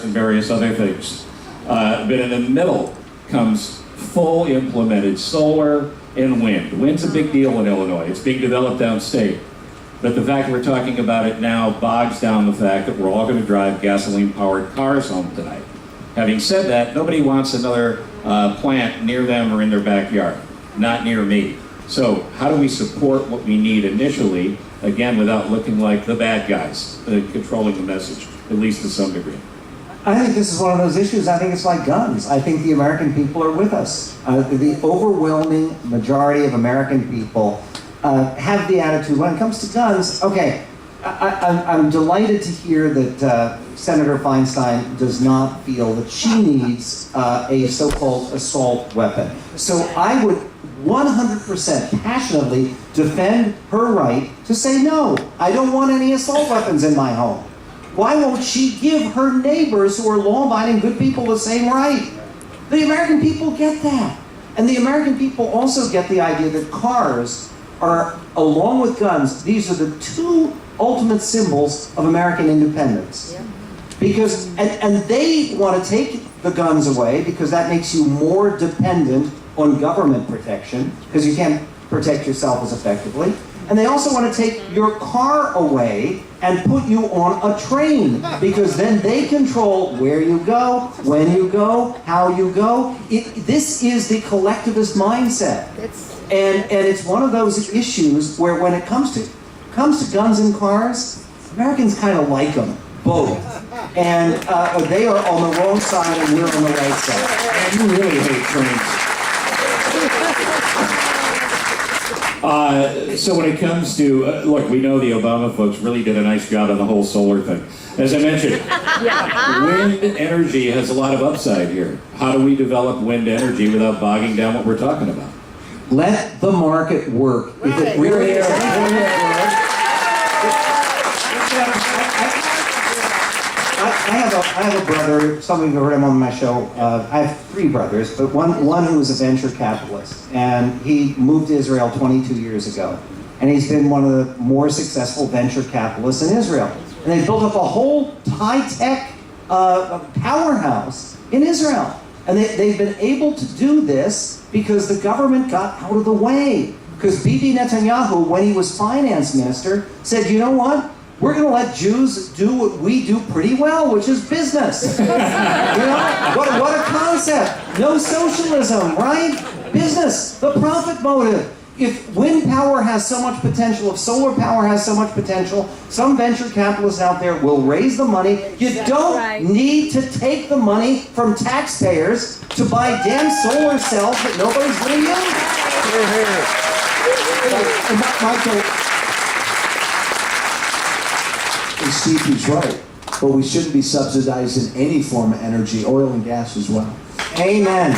and various other things. But in the middle comes full implemented solar and wind. Wind's a big deal in Illinois. It's being developed downstate. But the fact that we're talking about it now bogs down the fact that we're all going to drive gasoline-powered cars home tonight. Having said that, nobody wants another plant near them or in their backyard. Not near me. So how do we support what we need initially, again, without looking like the bad guys controlling the message, at least to some degree? I think this is one of those issues. I think it's like guns. I think the American people are with us. The overwhelming majority of American people have the attitude when it comes to guns. Okay, I'm delighted to hear that Senator Feinstein does not feel that she needs a so-called assault weapon. So I would 100% passionately defend her right to say, no, I don't want any assault weapons in my home. Why won't she give her neighbors who are law-abiding good people the same right? The American people get that. And the American people also get the idea that cars are, along with guns, these are the two ultimate symbols of American independence. Yeah. Because, and they want to take the guns away because that makes you more dependent on government protection, because you can't protect yourself as effectively. And they also want to take your car away and put you on a train, because then they control where you go, when you go, how you go. This is the collectivist mindset. And it's one of those issues where when it comes to guns and cars, Americans kind of like them, both. And they are on the wrong side and we're on the right side. And you really hate trains. So when it comes to, look, we know the Obama folks really did a nice job on the whole solar thing. As I mentioned, wind energy has a lot of upside here. How do we develop wind energy without bogging down what we're talking about? Let the market work. If it really is, I have a brother, some of you heard him on my show. I have three brothers, but one who was a venture capitalist, and he moved to Israel 22 years ago. And he's been one of the more successful venture capitalists in Israel. And they built up a whole high-tech powerhouse in Israel. And they've been able to do this because the government got out of the way. Because Bibi Netanyahu, when he was finance minister, said, you know what? We're going to let Jews do what we do pretty well, which is business. You know, what a concept. No socialism, right? Business, the profit motive. If wind power has so much potential, if solar power has so much potential, some venture capitalists out there will raise the money. You don't need to take the money from taxpayers to buy damn solar cells that nobody's going to use. Michael, and Steve, he's right, but we shouldn't be subsidizing any form of energy, oil and gas as well. Amen.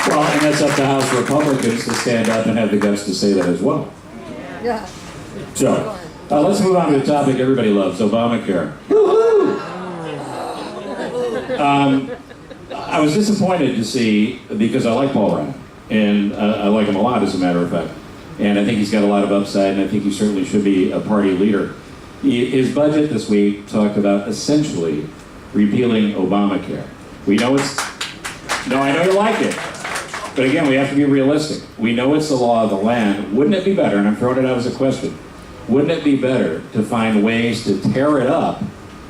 Well, and that's up to House Republicans to stand up and have the guts to say that as well. Yeah. So, let's move on to the topic everybody loves, Obamacare. I was disappointed to see, because I like Paul Ryan, and I like him a lot, as a matter of fact. And I think he's got a lot of upside, and I think he certainly should be a party leader. His budget this week talked about essentially repealing Obamacare. We know it's... No, I know you like it. But again, we have to be realistic. We know it's the law of the land. Wouldn't it be better, and I'm throwing it out as a question, wouldn't it be better to find ways to tear it up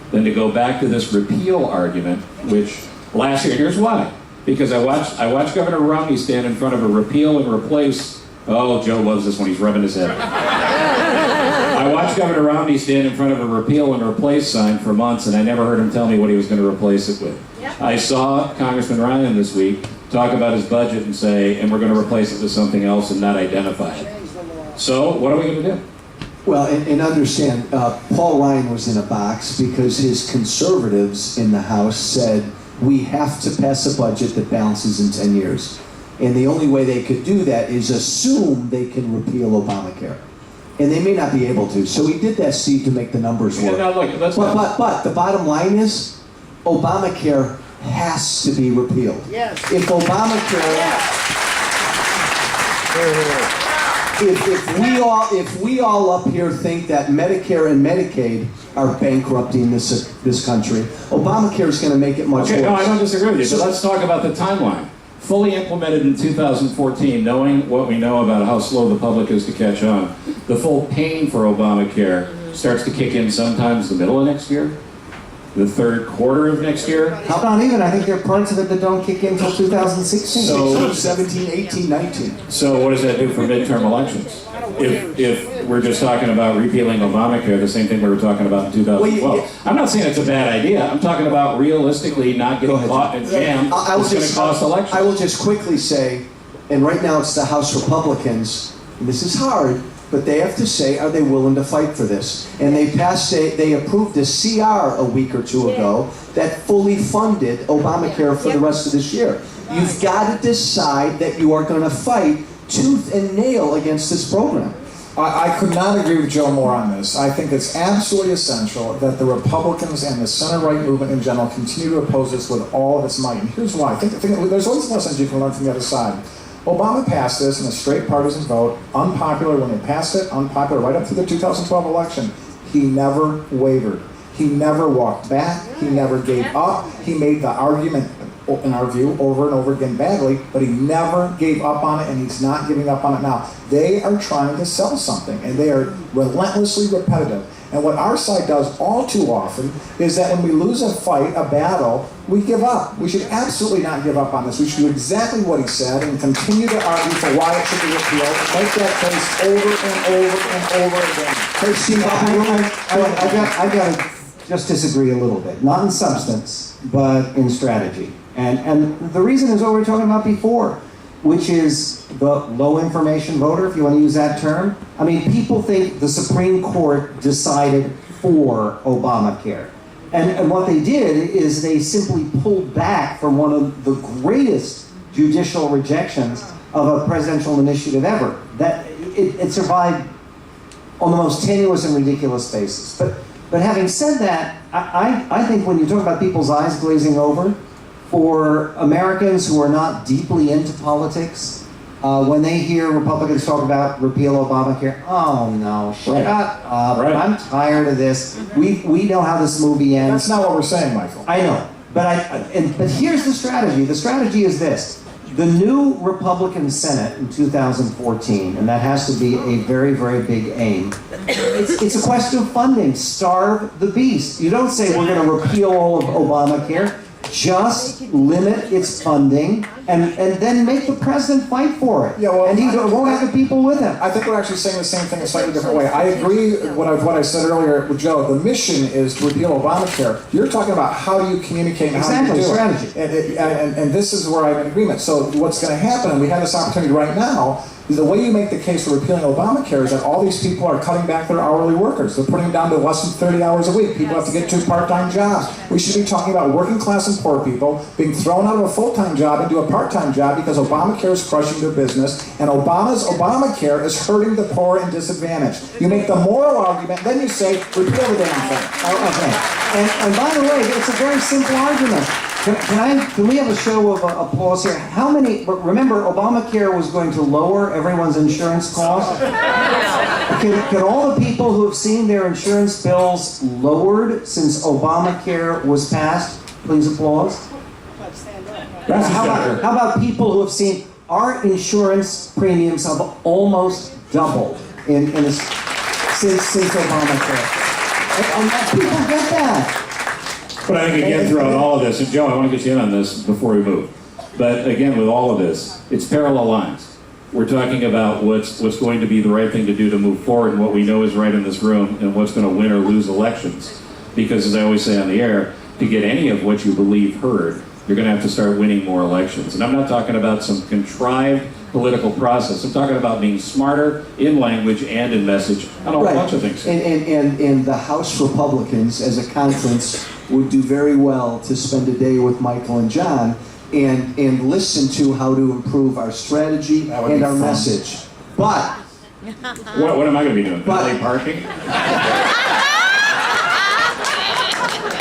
than to go back to this repeal argument, which last year, here's why. Because I watched Governor Romney stand in front of a repeal and replace... Oh, Joe loves this when he's rubbing his head. I watched Governor Romney stand in front of a repeal and replace sign for months, and I never heard him tell me what he was going to replace it with. Yep. I saw Congressman Ryan this week talk about his budget and say, and we're going to replace it with something else and not identify it. So, what are we going to do? Well, and understand, Paul Ryan was in a box because his conservatives in the House said, we have to pass a budget that balances in 10 years. And the only way they could do that is assume they can repeal Obamacare. And they may not be able to. So we did that, Steve, to make the numbers work. Yeah, no, look, but the bottom line is, Obamacare has to be repealed. Yes. If Obamacare... If we all up here think that Medicare and Medicaid are bankrupting this country. Obamacare is going to make it much Okay, worse. no, I don't disagree with you, So- but let's talk about the timeline. Fully implemented in 2014, knowing what we know about how slow the public is to catch on, the full pain for Obamacare starts to kick in sometimes the middle of next year, the third quarter of next year. How about even? I think there are parts of it that don't kick in until 2016. So- 17, 18, 19. So what does that do for midterm elections? If we're just talking about repealing Obamacare, the same thing we were talking about in 2012. I'm not saying it's a bad idea. I'm talking about realistically not getting caught in jam. It's going to cost elections. I will just quickly say, and right now it's the House Republicans, and this is hard, but they have to say, are they willing to fight for this? And they approved a CR a week or two ago that fully funded Obamacare for the rest of this year. You've got to decide that you are going to fight tooth and nail against this program. I could not agree with Joe more on this. I think it's absolutely essential that the Republicans and the center-right movement in general continue to oppose this with all of its might. And here's why. I think there's always lessons you can learn from the other side. Obama passed this in a straight partisan vote, unpopular when they passed it, unpopular right up to the 2012 election. He never wavered. He never walked back. He never gave up. He made the argument, in our view, over and over again badly, but he never gave up on it, and he's not giving up on it now. They are trying to sell something, and they are relentlessly repetitive. And what our side does all too often is that when we lose a fight, a battle, we give up. We should absolutely not give up on this. We should do exactly what he said and continue to argue for why it should be repealed. Make that case over and over and over again. Hey, Steve, I got to just disagree a little bit. Not in substance, but in strategy. And the reason is what we were talking about before, which is the low information voter, if you want to use that term. I mean, people think the Supreme Court decided for Obamacare. And what they did is they simply pulled back from one of the greatest judicial rejections of a presidential initiative ever. That it survived on the most tenuous and ridiculous basis. But having said that, I think when you talk about people's eyes glazing over, for Americans who are not deeply into politics, when they hear Republicans talk about repeal Obamacare, oh no, shut up, Right. I'm tired of this. We know how this movie ends. That's not what we're saying, Michael. I know, but here's the strategy. The strategy is this. The new Republican Senate in 2014, and that has to be a very, very big aim, it's a question of funding. Starve the beast. You don't say we're going to repeal all of Obamacare. Just limit its funding and then make the president fight for it. Yeah, well, and he won't have the people with him. I think we're actually saying the same thing a slightly different way. I agree with what I said earlier with Joe. The mission is to repeal Obamacare. You're talking about how do you communicate and how do you do strategy. it. And this is where I'm in agreement. So what's going to happen, and we have this opportunity right now, is the way you make the case for repealing Obamacare is that all these people are cutting back their hourly workers. They're putting them down to less than 30 hours a week. People have to get 2 part-time jobs. We should be talking about working class and poor people being thrown out of a full-time job into a part-time job because Obamacare is crushing their business, and Obamacare is hurting the poor and disadvantaged. You make the moral argument, then you say, repeal the damn thing. Okay. And by the way, it's a very simple argument. Can we have a show of applause here? How many, remember Obamacare was going to lower everyone's insurance costs? Can all the people who have seen their insurance bills lowered since Obamacare was passed, please applause? How about people who have seen our insurance premiums have almost doubled since Obamacare? And people get that. But I think again throughout all of this, and Joe, I want to get you in on this before we move. But again, with all of this, it's parallel lines. We're talking about what's going to be the right thing to do to move forward and what we know is right in this room and what's going to win or lose elections. Because as I always say on the air, to get any of what you believe heard, you're going to have to start winning more elections. And I'm not talking about some contrived political process. I'm talking about being smarter in language and in message on a whole bunch of things. And the House Republicans, as a conference, would do very well to spend a day with Michael and John and listen to how to improve our strategy and our message. But What am I going to be doing? But- Valet parking?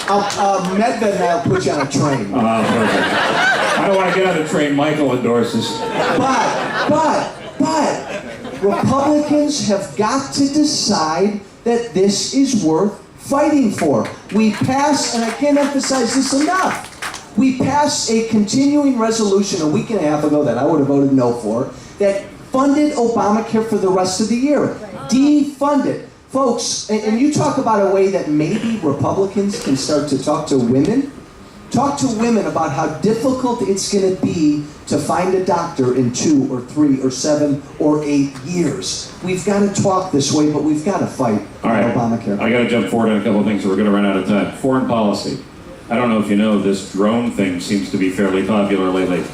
Medved and I'll put you on a train. Perfect. I don't want to get on the train Michael endorses. But Republicans have got to decide that this is worth fighting for. We passed, and I can't emphasize this enough, we passed a continuing resolution a week and a half ago that I would have voted no for, that funded Obamacare for the rest of the year. Defunded. Folks, and you talk about a way that maybe Republicans can start to talk to women. Talk to women about how difficult it's going to be to find a doctor in 2 or 3 or 7 or 8 years. We've got to talk this way, but we've got to fight All right. Obamacare. I got to jump forward on a couple of things, or we're going to run out of time. Foreign policy. I don't know if you know, this drone thing seems to be fairly popular lately.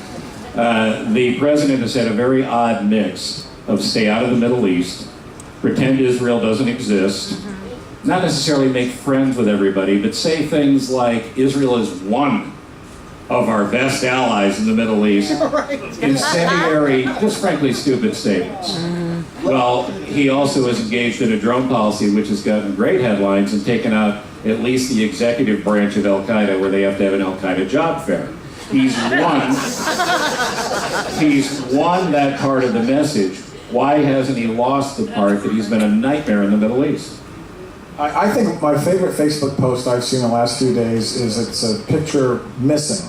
The president has had a very odd mix of stay out of the Middle East, pretend Israel doesn't exist, not necessarily make friends with everybody, but say things like Israel is one of our best allies in the Middle East. Incendiary, just frankly stupid statements. Well, he also is engaged in a drone policy which has gotten great headlines and taken out at least the executive branch of Al-Qaeda, where they have to have an Al-Qaeda job fair. He's won that part of the message. Why hasn't he lost the part that he's been a nightmare in the Middle East? I think my favorite Facebook post I've seen in the last few days is it's a picture missing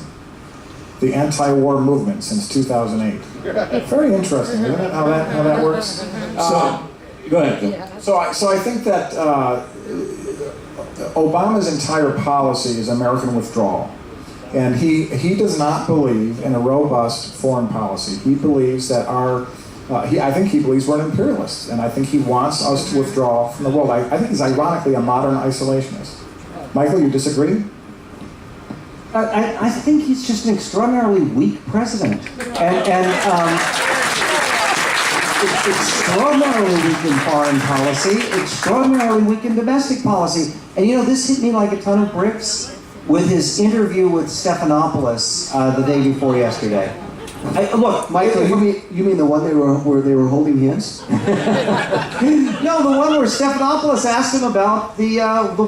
the anti-war movement since 2008. Very interesting, isn't it, how that works? So, go ahead, Phil. So I think that Obama's entire policy is American withdrawal. And he does not believe in a robust foreign policy. He believes that I think he believes we're an imperialist, and I think he wants us to withdraw from the world. I think he's ironically a modern isolationist. Michael, you disagree? I think he's just an extraordinarily weak president. Extraordinarily weak in foreign policy, extraordinarily weak in domestic policy. And you know, this hit me like a ton of bricks with his interview with Stephanopoulos the day before yesterday. Look, Michael, You mean the one where they were holding hands? no, the one where Stephanopoulos asked him about the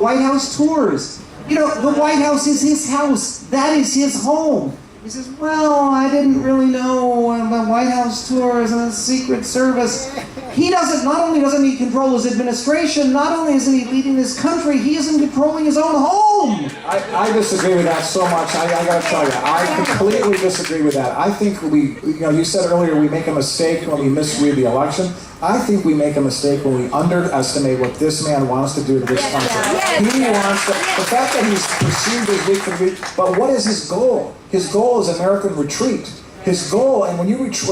White House tours. You know, the White House is his house. That is his home. He says, well, I didn't really know about White House tours and the Secret Service. He doesn't, not only doesn't he control his administration, not only isn't he leading this country, he isn't controlling his own home. I disagree with that so much. I got to tell you, I completely disagree with that. I think you said earlier we make a mistake when we misread the election. I think we make a mistake when we underestimate what this man wants to do to this country. He wants the fact that he's perceived as weak, but what is his goal? His goal is American retreat. His goal, and when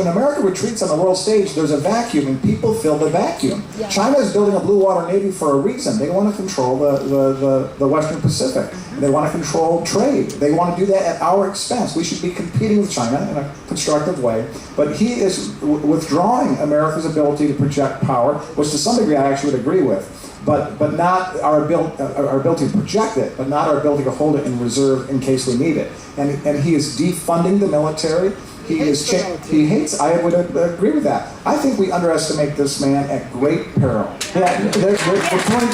America retreats on the world stage, there's a vacuum, and people fill the vacuum. Yeah. China is building a blue water navy for a reason. They want to control the Western Pacific. They want to control trade. They want to do that at our expense. We should be competing with China in a constructive way. But he is withdrawing America's ability to project power, which to some degree I actually would agree with. But not our ability to project it, but not our ability to hold it in reserve in case we need it. And he is defunding the military. He hates. I would agree with that. I think we underestimate this man at great peril. Yeah, the point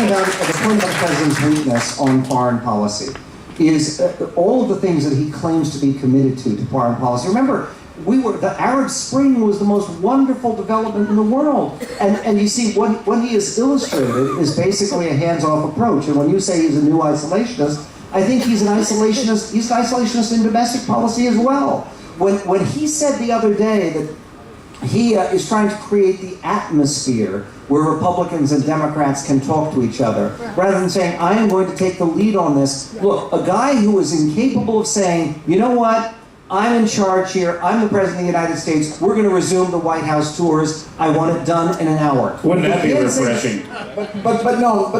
about the president's weakness on foreign policy is all of the things that he claims to be committed to foreign policy. Remember, the Arab Spring was the most wonderful development in the world. And you see, what he has illustrated is basically a hands-off approach. And when you say he's a new isolationist, I think he's an isolationist. He's an isolationist in domestic policy as well. When he said the other day that he is trying to create the atmosphere where Republicans and Democrats can talk to each other, rather than saying, I am going to take the lead on this. Look, a guy who is incapable of saying, you know what, I'm in charge here, I'm the President of the United States, we're going to resume the White House tours, I want it done in an hour. Wouldn't that be refreshing? But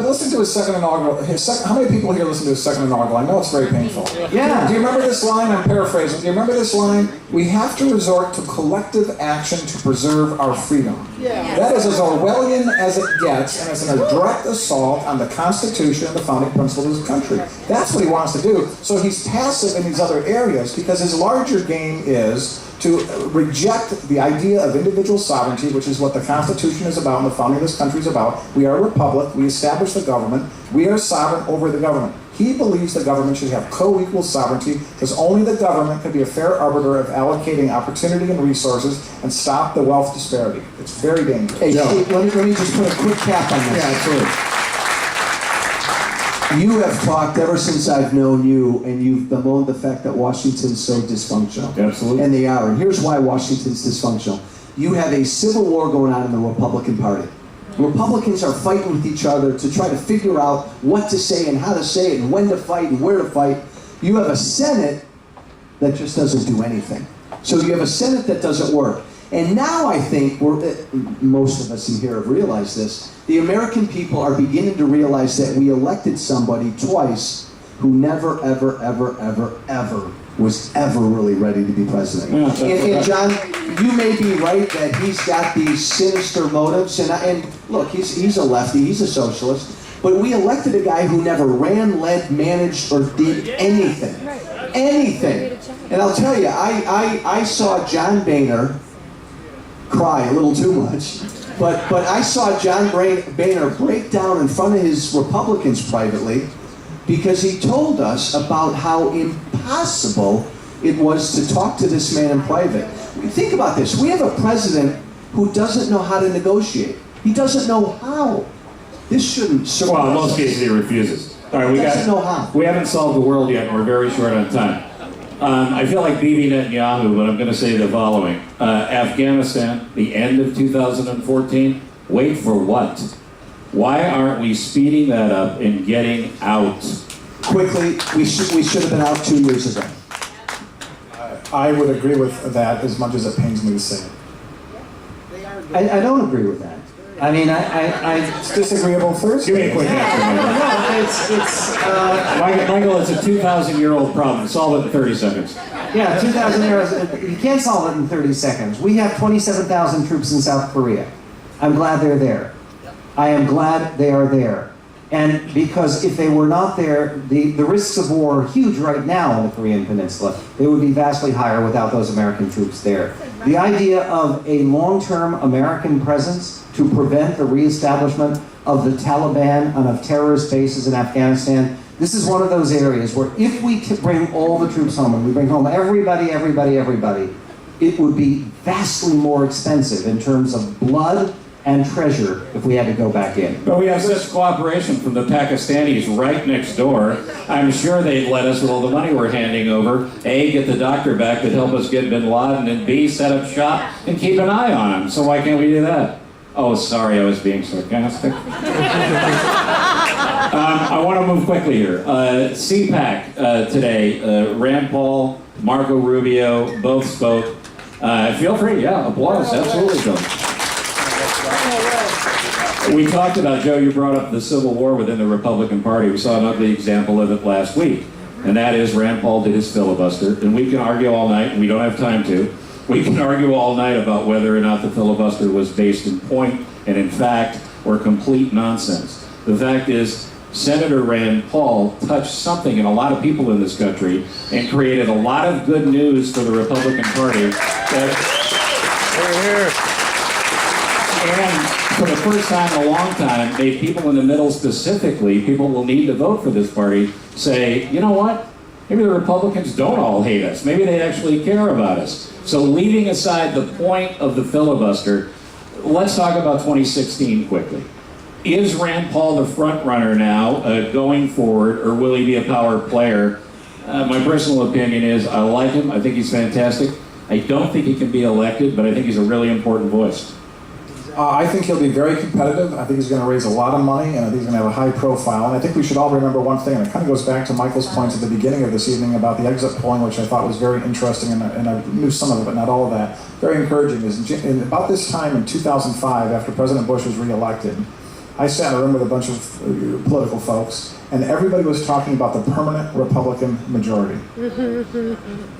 listen to his second inaugural. How many people here listen to his second inaugural? I know it's very painful. Yeah. Do you remember this line? I'm paraphrasing. Do you remember this line? We have to resort to collective action to preserve our freedom. Yeah. That is as Orwellian as it gets, and it's a direct assault on the Constitution and the founding principles of this country. That's what he wants to do. So he's passive in these other areas because his larger game is to reject the idea of individual sovereignty, which is what the Constitution is about and the founding of this country is about. We are a republic. We establish the government. We are sovereign over the government. He believes the government should have co-equal sovereignty because only the government can be a fair arbiter of allocating opportunity and resources and stop the wealth disparity. It's very dangerous. Hey, let me just put a quick cap on this. Yeah, absolutely. You have talked ever since I've known you, and you've bemoaned the fact that Washington's so dysfunctional. Absolutely. And they are. And here's why Washington's dysfunctional. You have a civil war going on in the Republican Party. Republicans are fighting with each other to try to figure out what to say and how to say it and when to fight and where to fight. You have a Senate that just doesn't do anything. So you have a Senate that doesn't work. And now I think most of us in here have realized this. The American people are beginning to realize that we elected somebody twice who never, ever, ever, ever, ever was ever really ready to be president. Yeah, and John, you may be right that he's got these sinister motives. And look, he's a lefty, he's a socialist. But we elected a guy who never ran, led, managed, or did anything. Anything. And I'll tell you, I saw John Boehner cry a little too much. But I saw John Boehner break down in front of his Republicans privately because he told us about how impossible it was to talk to this man in private. Think about this. We have a president who doesn't know how to negotiate. He doesn't know how. This shouldn't surprise Well, in most us. cases he refuses. All right, He doesn't know how. we haven't solved the world yet, and we're very short on time. I feel like Bibi Netanyahu, but I'm going to say the following. Afghanistan, the end of 2014, wait for what? Why aren't we speeding that up and getting out? Quickly, we should have been out 2 years ago. I would agree with that as much as it pains me to say it. I don't agree with that. I mean, It's disagreeable first. Give me a quick answer, Michael. Michael, it's a 2,000-year-old problem. Solve it in 30 seconds. Yeah, 2,000 years. You can't solve it in 30 seconds. We have 27,000 troops in South Korea. I'm glad they're there. I am glad they are there. And because if they were not there, the risks of war are huge right now on the Korean Peninsula. They would be vastly higher without those American troops there. The idea of a long-term American presence to prevent the reestablishment of the Taliban and of terrorist bases in Afghanistan, this is one of those areas where if we bring all the troops home, and we bring home everybody, it would be vastly more expensive in terms of blood and treasure if we had to go back in. But we have such cooperation from the Pakistanis right next door. I'm sure they'd let us with all the money we're handing over. A, get the doctor back to help us get bin Laden, and B, set up shop and keep an eye on him. So why can't we do that? Oh, sorry, I was being sarcastic. I want to move quickly here. CPAC today, Rand Paul, Marco Rubio, both spoke. Feel free, yeah, applause, absolutely, Joe. We talked about, Joe, you brought up the civil war within the Republican Party. We saw an ugly example of it last week, and that is Rand Paul did his filibuster, and we can argue all night, and we don't have time to. We can argue all night about whether or not the filibuster was based in point and in fact or complete nonsense. The fact is, Senator Rand Paul touched something in a lot of people in this country and created a lot of good news for the Republican Party. And for the first time in a long time, made people in the middle specifically, people will need to vote for this party, say, you know what? Maybe the Republicans don't all hate us. Maybe they actually care about us. So leaving aside the point of the filibuster, let's talk about 2016 quickly. Is Rand Paul the front runner now going forward, or will he be a power player? My personal opinion is I like him. I think he's fantastic. I don't think he can be elected, but I think he's a really important voice. I think he'll be very competitive. I think he's going to raise a lot of money, and I think he's going to have a high profile. And I think we should all remember one thing, and it kind of goes back to Michael's points at the beginning of this evening about the exit polling, which I thought was very interesting, and I knew some of it, but not all of that. Very encouraging is in about this time in 2005, after President Bush was reelected, I sat in a room with a bunch of political folks, and everybody was talking about the permanent Republican majority.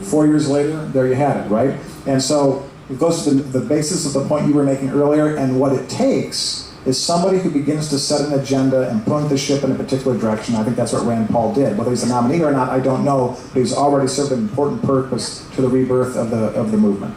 4 years later, there you had it, right? And so it goes to the basis of the point you were making earlier, and what it takes is somebody who begins to set an agenda and point the ship in a particular direction. I think that's what Rand Paul did. Whether he's a nominee or not, I don't know, but he's already served an important purpose to the rebirth of the movement.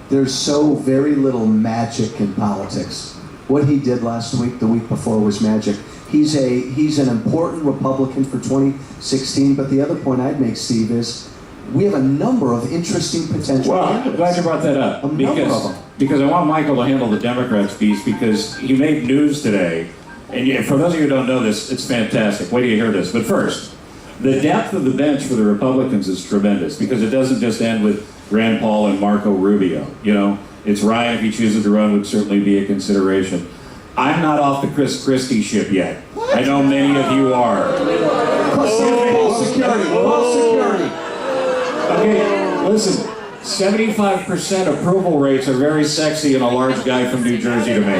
There's so very little magic in politics. What he did last week, the week before, was magic. He's an important Republican for 2016, but the other point I'd make, Steve, is we have a number of interesting potential candidates. I'm glad you brought that up. A number of them. Because I want Michael to handle the Democrats piece, because he made news today And for those of you who don't know this, it's fantastic. Wait till you hear this. But first, the depth of the bench for the Republicans is tremendous because it doesn't just end with Rand Paul and Marco Rubio. You know, it's Ryan, if he chooses to run, would certainly be a consideration. I'm not off the Chris Christie ship yet. I know many of you are. Full security. Okay, listen. 75% approval rates are very sexy and a large guy from New Jersey to me.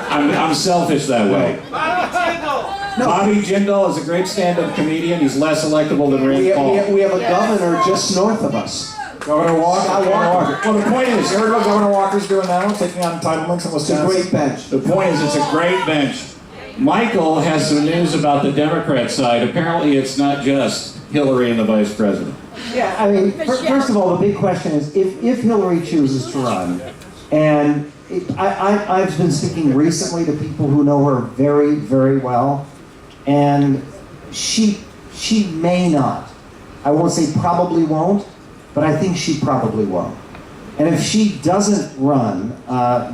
I'm selfish that way. Bobby Jindal is a great stand-up comedian. He's less electable than Rand Paul. We have a governor just north of us. Governor Walker. Well, the point is, you heard what Governor Walker's doing now, taking on entitlements in It's a Wisconsin. great bench. The point is, it's a great bench. Michael has some news about the Democrat side. Apparently, it's not just Hillary and the vice president. Yeah, I mean, first of all, the big question is if Hillary chooses to run, and I've been speaking recently to people who know her very, very well, and she may not. I won't say probably won't, but I think she probably won't. And if she doesn't run,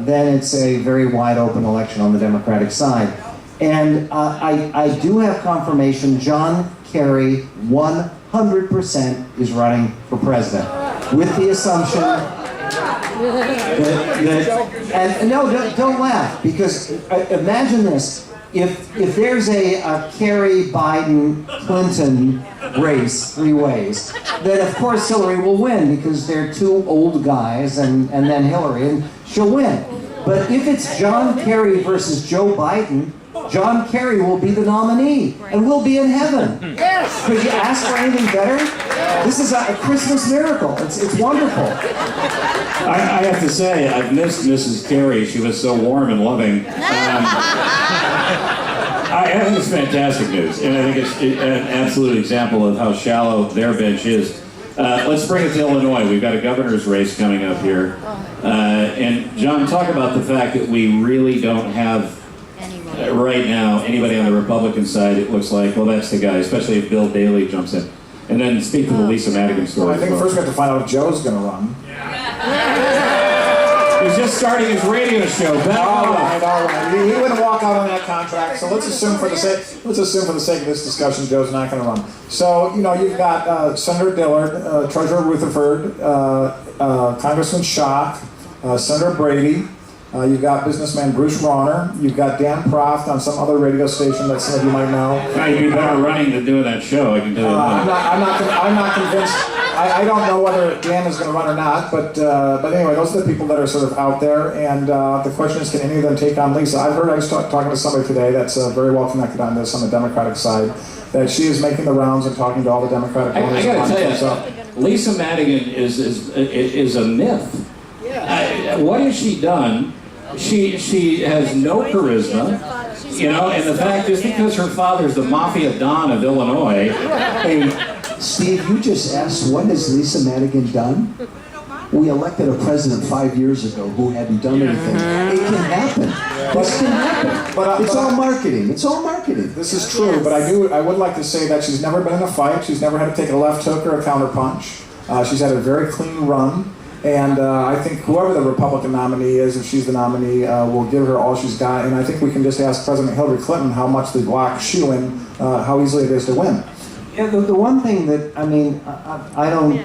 then it's a very wide open election on the Democratic side. And I do have confirmation John Kerry 100% is running for president, with the assumption that and no, don't laugh, because imagine this: if there's a Kerry, Biden, Clinton race three ways, then of course Hillary will win because they're two old guys, and then Hillary, and she'll win. But if it's John Kerry versus Joe Biden, John Kerry will be the nominee, and we'll be in heaven. Yes. Could you ask for anything better? This is a Christmas miracle. It's wonderful. I have to say, I've missed Mrs. Kerry. She was so warm and loving. I think it's fantastic news, and I think it's an absolute example of how shallow their bench is. Let's bring it to Illinois. We've got a governor's race coming up here. And John, talk about the fact that we really don't have right now anybody on the Republican side. It looks like, well, that's the guy, especially if Bill Daley jumps in. And then speak to the Lisa Madigan story. Well, I think first we have to find out if Joe's going to run. He's just starting his radio show. All right. He wouldn't walk out on that contract. So let's assume for the sake of this discussion, Joe's not going to run. So you've got Senator Dillard, Treasurer Rutherford, Congressman Schock, Senator Brady. You've got businessman Bruce Rauner. You've got Dan Proft on some other radio station that some of you might know. Now, you'd be better running than doing that show, I can tell you that. I'm not convinced. I don't know whether Dan is going to run or not, but anyway, those are the people that are sort of out there, and the question is, can any of them take on Lisa? I was talking to somebody today that's very well connected on this on the Democratic side, that she is making the rounds and talking to all the Democratic voters. I got to tell you, Lisa Madigan is a myth. What has she done? She has no charisma, and the fact is, because her father's the Mafia Don of Illinois. Hey, Steve, you just asked, what has Lisa Madigan done? We elected a president 5 years ago who hadn't done anything. It can happen. This can happen. But it's all marketing. It's all marketing. This is true, but I would like to say that she's never been in a fight. She's never had to take a left hook or a counter punch. She's had a very clean run. And I think whoever the Republican nominee is, if she's the nominee, will give her all she's got. And I think we can just ask President Hillary Clinton how much the block shoe-in, how easily it is to win. Yeah, the one thing that, I mean, I don't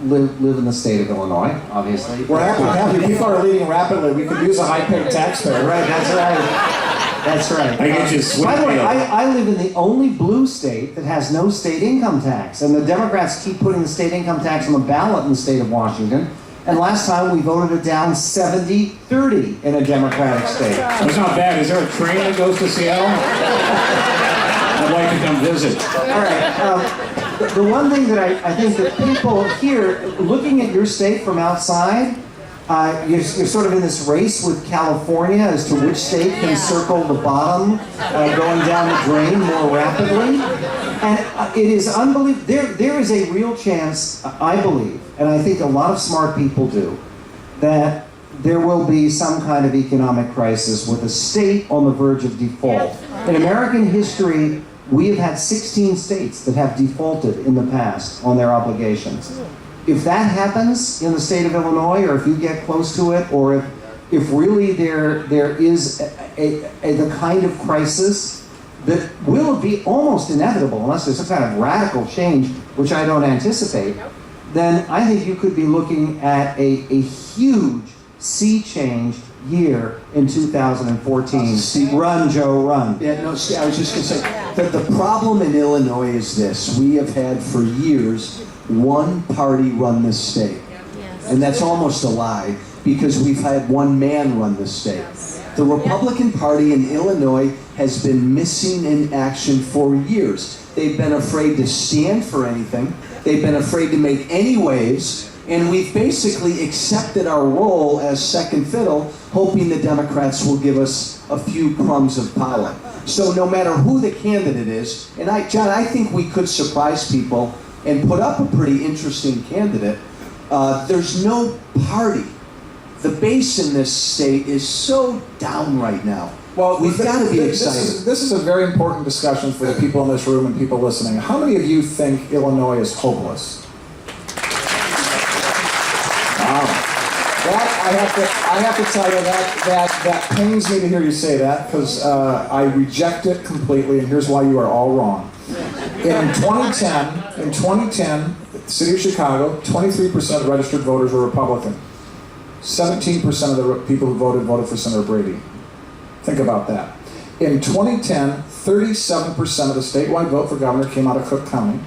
live in the state of Illinois, obviously. We're happy to have you. People are leaving rapidly. We could use a high-paid taxpayer. Right, that's right. That's right. I get you sweet. By the way, I live in the only blue state that has no state income tax. And the Democrats keep putting the state income tax on the ballot in the state of Washington. And last time we voted it down 70-30 in a Democratic state. That's not bad. Is there a train that goes to Seattle? I'd like to come visit. All right. The one thing that I think that people here, looking at your state from outside, you're sort of in this race with California as to which state can circle the bottom, going down the drain more rapidly. And it is unbelievable. There is a real chance, I believe, and I think a lot of smart people do, that there will be some kind of economic crisis with a state on the verge of default. In American history, we have had 16 states that have defaulted in the past on their obligations. If that happens in the state of Illinois, or if you get close to it, or if if really there is the kind of crisis that will be almost inevitable unless there's some kind of radical change, which I don't anticipate, then I think you could be looking at a huge sea change year in 2014. Run, Joe, run. Yeah, no, see, I was just going to say that the problem in Illinois is this. We have had for years one party run this state. And that's almost a lie because we've had one man run this state. The Republican Party in Illinois has been missing in action for years. They've been afraid to stand for anything. They've been afraid to make any waves. And we've basically accepted our role as second fiddle, hoping the Democrats will give us a few crumbs of power. So no matter who the candidate is, and John, I think we could surprise people and put up a pretty interesting candidate. There's no party. The base in this state is so down right now. Well, we've got to be excited. This is a very important discussion for the people in this room and people listening. How many of you think Illinois is hopeless? I have to tell you that pains me to hear you say that because I reject it completely, and here's why you are all wrong. In 2010, the city of Chicago, 23% of registered voters were Republican. 17% of the people who voted for Senator Brady. Think about that. In 2010, 37% of the statewide vote for governor came out of Cook County.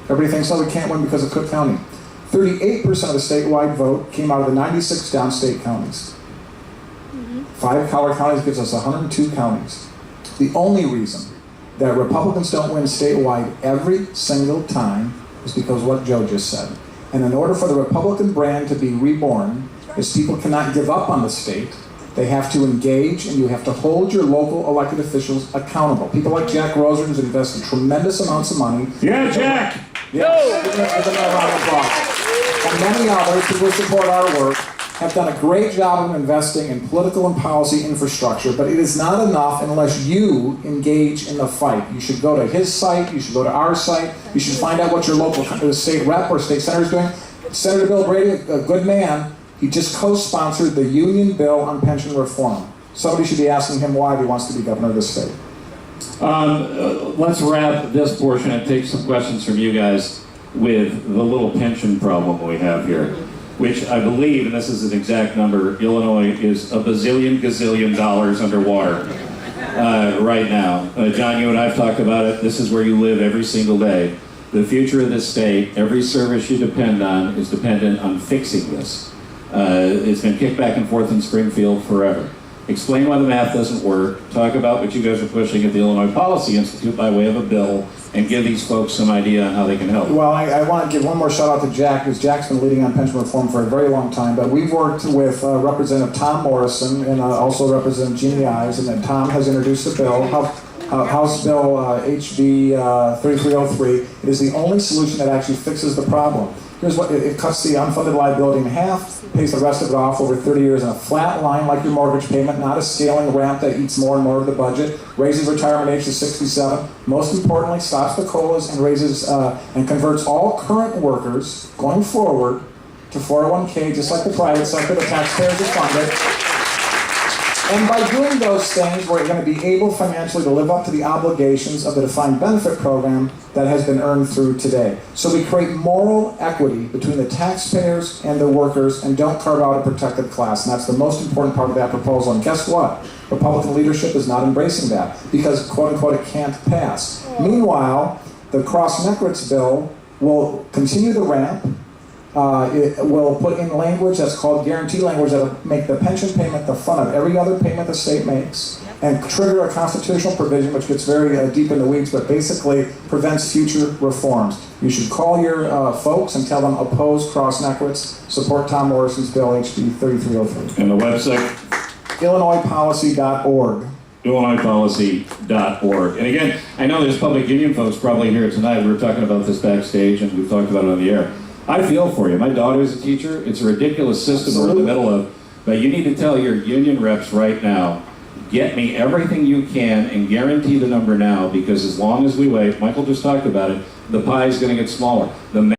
Everybody thinks, oh, we can't win because of Cook County. 38% of the statewide vote came out of the 96 downstate counties. 5 collar counties gives us 102 counties. The only reason that Republicans don't win statewide every single time is because of what Joe just said. And in order for the Republican brand to be reborn, is people cannot give up on the state. They have to engage, and you have to hold your local elected officials accountable. People like Jack Roser, who's invested tremendous amounts of money. Yeah, Jack! Yes, give him a round of applause. And many others who will support our work have done a great job of investing in political and policy infrastructure, but it is not enough unless you engage in the fight. You should go to his site, you should go to our site, you should find out what your local state rep or state senator is doing. Senator Bill Brady, a good man, he just co-sponsored the union bill on pension reform. Somebody should be asking him why he wants to be governor of this state. Let's wrap this portion and take some questions from you guys with the little pension problem we have here, which I believe, and this is an exact number, Illinois is $1 gazillion underwater right now. John, you and I have talked about it. This is where you live every single day. The future of this state, every service you depend on is dependent on fixing this. It's been kicked back and forth in Springfield forever. Explain why the math doesn't work. Talk about what you guys are pushing at the Illinois Policy Institute by way of a bill, and give these folks some idea on how they can help. Well, I want to give one more shout out to Jack, because Jack's been leading on pension reform for a very long time. But we've worked with Representative Tom Morrison and also Representative Jeannie Ives, and then Tom has introduced a bill, House Bill HB 3303. It is the only solution that actually fixes the problem. Here's what it cuts the unfunded liability in half, pays the rest of it off over 30 years in a flat line like your mortgage payment, not a scaling ramp that eats more and more of the budget, raises retirement age to 67, most importantly, stops the COLAs and raises and converts all current workers going forward to 401k, just like the private sector. The taxpayers will fund it. And by doing those things, we're going to be able financially to live up to the obligations of the defined benefit program that has been earned through today. So we create moral equity between the taxpayers and the workers and don't carve out a protected class. And that's the most important part of that proposal. And guess what? Republican leadership is not embracing that because, quote unquote, it can't pass. Meanwhile, the Cross-Neckrits bill will continue the ramp. It will put in language that's called guarantee language that will make the pension payment the front of every other payment the state makes and trigger a constitutional provision which gets very deep in the weeds but basically prevents future reforms. You should call your folks and tell them oppose Cross-Neckrits, support Tom Morrison's bill HB 3303. And the website? IllinoisPolicy.org. IllinoisPolicy.org. And again, I know there's public union folks probably here tonight. We were talking about this backstage and we've talked about it on the air. I feel for you. My daughter's a teacher. It's a ridiculous system we're in the middle of. But you need to tell your union reps right now, get me everything you can and guarantee the number now, because as long as we wait, Michael just talked about it, the pie is going to get smaller. The